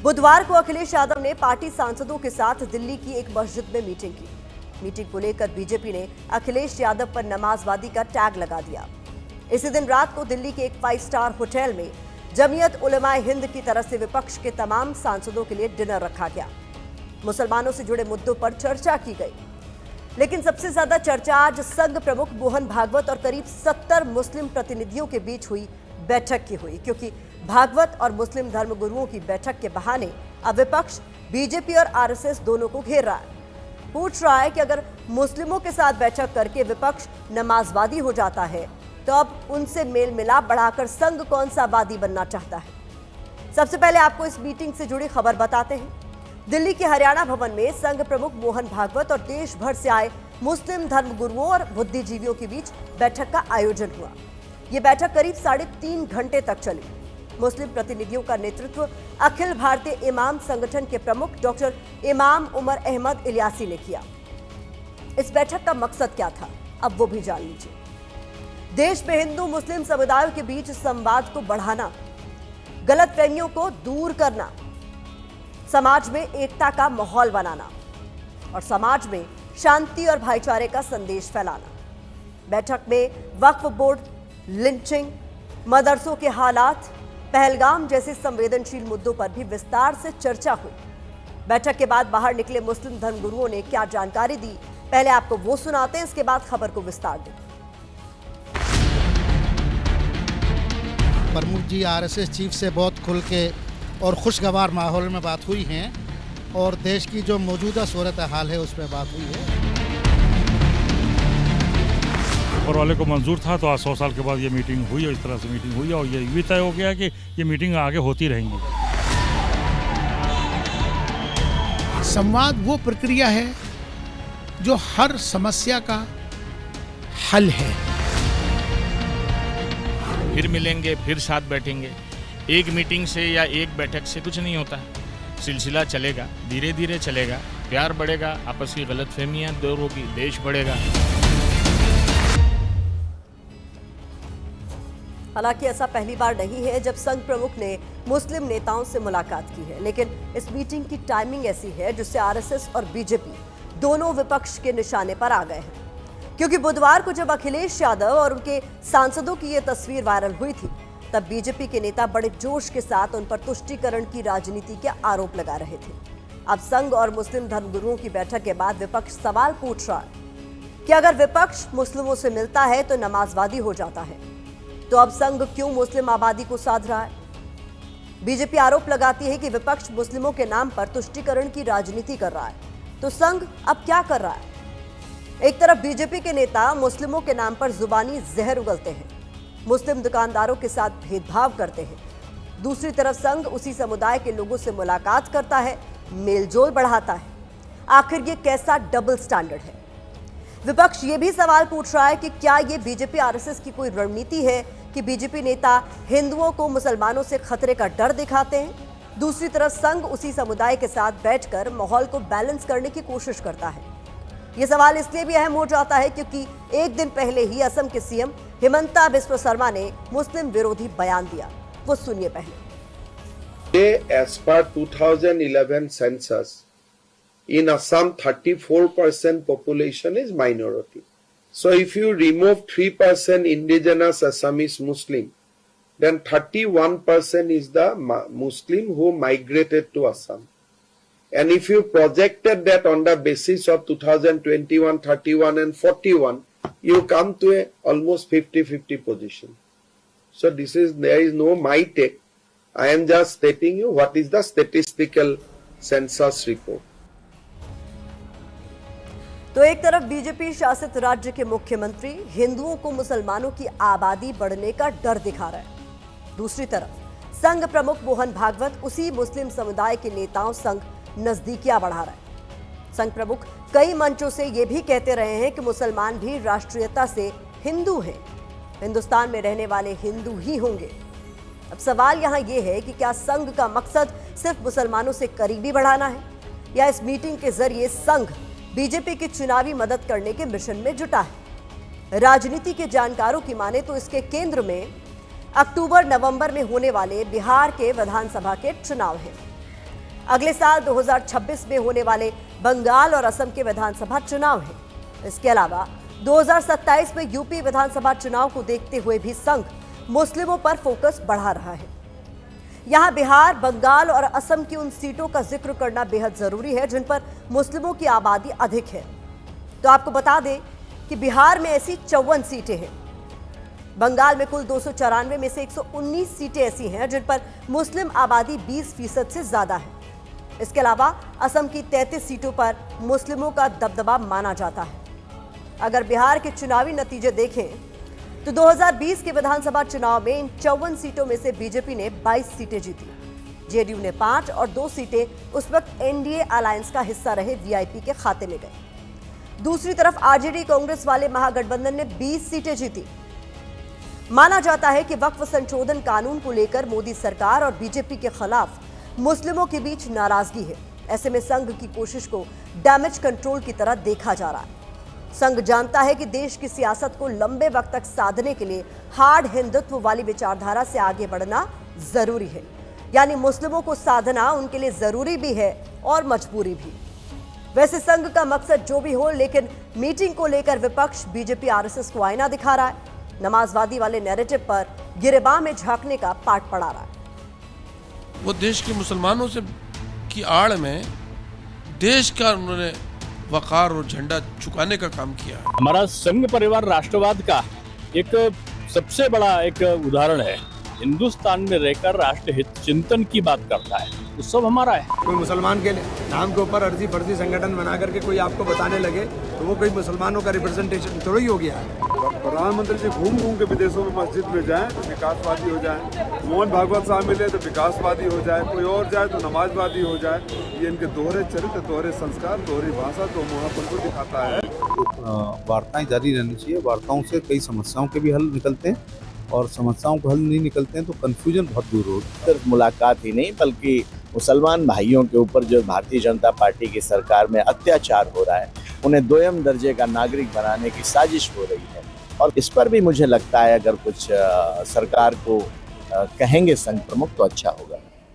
बुधवार को अखिलेश यादव ने पार्टी सांसदों के साथ दिल्ली की एक मस्जिद में मीटिंग की। मीटिंग को लेकर बीजेपी ने अखिलेश यादव पर नमाजवादी का टैग लगा दिया। इसी दिन रात को दिल्ली के एक 5 स्टार होटल में जमीयत उलेमाए हिंद की तरफ से विपक्ष के तमाम सांसदों के लिए डिनर रखा गया। मुसलमानों से जुड़े मुद्दों पर चर्चा की गई, लेकिन सबसे ज्यादा चर्चा आज संघ प्रमुख मोहन भागवत और करीब 70 मुस्लिम प्रतिनिधियों के बीच हुई बैठक की हुई, क्योंकि भागवत और मुस्लिम धर्मगुरुओं की बैठक के बहाने अब विपक्ष बीजेपी और आरएसएस दोनों को घेर रहा है। पूछ रहा है कि अगर मुस्लिमों के साथ बैठक करके विपक्ष नमाजवादी हो जाता है तो अब उनसे मेल मिलाप बढ़ाकर संघ कौन सा वादी बनना चाहता है। सबसे पहले आपको इस मीटिंग से जुड़ी खबर बताते हैं। दिल्ली के हरियाणा भवन में संघ प्रमुख मोहन भागवत और देश भर से आए मुस्लिम धर्मगुरुओं और बुद्धिजीवियों के बीच बैठक का आयोजन हुआ। यह बैठक करीब 3.5 घंटे तक चली। मुस्लिम प्रतिनिधियों का नेतृत्व अखिल भारतीय इमाम संगठन के प्रमुख डॉक्टर इमाम उमर अहमद इलियासी ने किया। इस बैठक का मकसद क्या था, अब वो भी जान लीजिए। देश में हिंदू मुस्लिम समुदायों के बीच संवाद को बढ़ाना, गलतफहमियों को दूर करना, समाज में एकता का माहौल बनाना और समाज में शांति और भाईचारे का संदेश फैलाना। बैठक में वक्फ बोर्ड, लिंचिंग, मदरसों के हालात, पहलगाम जैसे संवेदनशील मुद्दों पर भी विस्तार से चर्चा हुई। बैठक के बाद बाहर निकले मुस्लिम धर्मगुरुओं ने क्या जानकारी दी, पहले आपको वो सुनाते हैं, इसके बाद खबर को विस्तार दें। प्रमुख जी आरएसएस चीफ से बहुत खुल के और खुशगवार माहौल में बात हुई है और देश की जो मौजूदा सूरत हाल है उस पर बात हुई है। ऊपर वाले को मंजूर था तो आज 100 साल के बाद ये मीटिंग हुई और इस तरह से मीटिंग हुई और ये भी तय हो गया कि ये मीटिंग आगे होती रहेंगी। संवाद वो प्रक्रिया है जो हर समस्या का हल है। फिर मिलेंगे, फिर साथ बैठेंगे। एक मीटिंग से या एक बैठक से कुछ नहीं होता है। सिलसिला चलेगा, धीरे धीरे चलेगा, प्यार बढ़ेगा, आपस की गलतफहमियां दूर होगी, देश बढ़ेगा। हालांकि ऐसा पहली बार नहीं है जब संघ प्रमुख ने मुस्लिम नेताओं से मुलाकात की है, लेकिन इस मीटिंग की टाइमिंग ऐसी है जिससे आरएसएस और बीजेपी दोनों विपक्ष के निशाने पर आ गए हैं। क्योंकि बुधवार को जब अखिलेश यादव और उनके सांसदों की ये तस्वीर वायरल हुई थी, तब बीजेपी के नेता बड़े जोश के साथ उन पर तुष्टीकरण की राजनीति के आरोप लगा रहे थे। अब संघ और मुस्लिम धर्मगुरुओं की बैठक के बाद विपक्ष सवाल पूछ रहा है कि अगर विपक्ष मुस्लिमों से मिलता है तो नमाजवादी हो जाता है, तो अब संघ क्यों मुस्लिम आबादी को साध रहा है। बीजेपी आरोप लगाती है कि विपक्ष मुस्लिमों के नाम पर तुष्टीकरण की राजनीति कर रहा है, तो संघ अब क्या कर रहा है। एक तरफ बीजेपी के नेता मुस्लिमों के नाम पर जुबानी जहर उगलते हैं, मुस्लिम दुकानदारों के साथ भेदभाव करते हैं। दूसरी तरफ संघ उसी समुदाय के लोगों से मुलाकात करता है, मेलजोल बढ़ाता है। आखिर ये कैसा डबल स्टैंडर्ड है। विपक्ष ये भी सवाल पूछ रहा है कि क्या ये बीजेपी आरएसएस की कोई रणनीति है कि बीजेपी नेता हिंदुओं को मुसलमानों से खतरे का डर दिखाते हैं, दूसरी तरफ संघ उसी समुदाय के साथ बैठकर माहौल को बैलेंस करने की कोशिश करता है। ये सवाल इसलिए भी अहम हो जाता है क्योंकि एक दिन पहले ही असम के सीएम हिमंता बिस्वा शर्मा ने मुस्लिम विरोधी बयान दिया। वो सुनिए पहले। As per 2011 census, in Assam 34% population is minority. So if you remove 3% indigenous Assamese Muslim, then 31% is the Muslim who migrated to Assam. And if you projected that on the basis of 2021, 31 and 41, you come to a almost 50-50 position. So there is no my take. I am just stating you what is the statistical census report. तो एक तरफ BJP शासित राज्य के मुख्यमंत्री हिंदुओं को मुसलमानों की आबादी बढ़ने का डर दिखा रहे हैं, दूसरी तरफ संघ प्रमुख मोहन भागवत उसी मुस्लिम समुदाय के नेताओं संग नजदीकियां बढ़ा रहे हैं। संघ प्रमुख कई मंचों से यह भी कहते रहे हैं कि मुसलमान भी राष्ट्रीयता से हिंदू हैं, हिंदुस्तान में रहने वाले हिंदू ही होंगे। अब सवाल यहां यह है कि क्या संघ का मकसद सिर्फ मुसलमानों से करीबी बढ़ाना है या इस मीटिंग के जरिए संघ बीजेपी की चुनावी मदद करने के मिशन में जुटा है। राजनीति के जानकारों की माने तो इसके केंद्र में अक्टूबर नवंबर में होने वाले बिहार के विधानसभा के चुनाव हैं। अगले साल 2026 में होने वाले बंगाल और असम के विधानसभा चुनाव हैं। इसके अलावा 2027 में यूपी विधानसभा चुनाव को देखते हुए भी संघ मुस्लिमों पर फोकस बढ़ा रहा है। यहां बिहार, बंगाल और असम की उन सीटों का जिक्र करना बेहद जरूरी है जिन पर मुस्लिमों की आबादी अधिक है। तो आपको बता दें कि बिहार में ऐसी 54 सीटें हैं। बंगाल में कुल 294 में से 119 सीटें ऐसी हैं जिन पर मुस्लिम आबादी 20% से ज्यादा है। इसके अलावा असम की 33 सीटों पर मुस्लिमों का दबदबा माना जाता है। अगर बिहार के चुनावी नतीजे देखें तो 2020 के विधानसभा चुनाव में इन 54 सीटों में से बीजेपी ने 22 सीटें जीती, जेडीयू ने 5 और 2 सीटें उस वक्त एनडीए अलायंस का हिस्सा रहे वीआईपी के खाते में गई। दूसरी तरफ आरजेडी कांग्रेस वाले महागठबंधन ने 20 सीटें जीती। माना जाता है कि वक्फ संशोधन कानून को लेकर मोदी सरकार और बीजेपी के खिलाफ मुस्लिमों के बीच नाराजगी है। ऐसे में संघ की कोशिश को डैमेज कंट्रोल की तरह देखा जा रहा है। संघ जानता है कि देश की सियासत को लंबे वक्त तक साधने के लिए हार्ड हिंदुत्व वाली विचारधारा से आगे बढ़ना जरूरी है। यानी मुस्लिमों को साधना उनके लिए जरूरी भी है और मजबूरी भी। वैसे संघ का मकसद जो भी हो, लेकिन मीटिंग को लेकर विपक्ष बीजेपी आरएसएस को आईना दिखा रहा है, नमाजवादी वाले नैरेटिव पर गिरेबान में झांकने का पाठ पढ़ा रहा है। वो देश के मुसलमानों से की आड़ में देश का उन्होंने वकार और झंडा चुकाने का काम किया। हमारा संघ परिवार राष्ट्रवाद का एक सबसे बड़ा एक उदाहरण है। हिंदुस्तान में रहकर राष्ट्र हित चिंतन की बात करता है, तो सब हमारा है। कोई मुसलमान के नाम के ऊपर अर्जी फर्जी संगठन बना करके कोई आपको बताने लगे तो वो कोई मुसलमानों का रिप्रेजेंटेशन थोड़ा ही हो गया है। प्रधानमंत्री जी घूम घूम के विदेशों में मस्जिद में जाएं तो विकासवादी हो जाएं, मोहन भागवत साहब मिले तो विकासवादी हो जाए, कोई और जाए तो नमाजवादी हो जाए। ये इनके दोहरे चरित्र, दोहरे संस्कार, दोहरी भाषा तो मुहापन को दिखाता है। वार्ताएं जारी रहनी चाहिए। वार्ताओं से कई समस्याओं के भी हल निकलते हैं और समस्याओं को हल नहीं निकलते हैं तो कन्फ्यूजन बहुत दूर होता है। सिर्फ मुलाकात ही नहीं बल्कि मुसलमान भाइयों के ऊपर जो भारतीय जनता पार्टी की सरकार में अत्याचार हो रहा है, उन्हें दोयम दर्जे का नागरिक बनाने की साजिश हो रही है। और इस पर भी मुझे लगता है अगर कुछ सरकार को कहेंगे संघ प्रमुख तो अच्छा होगा।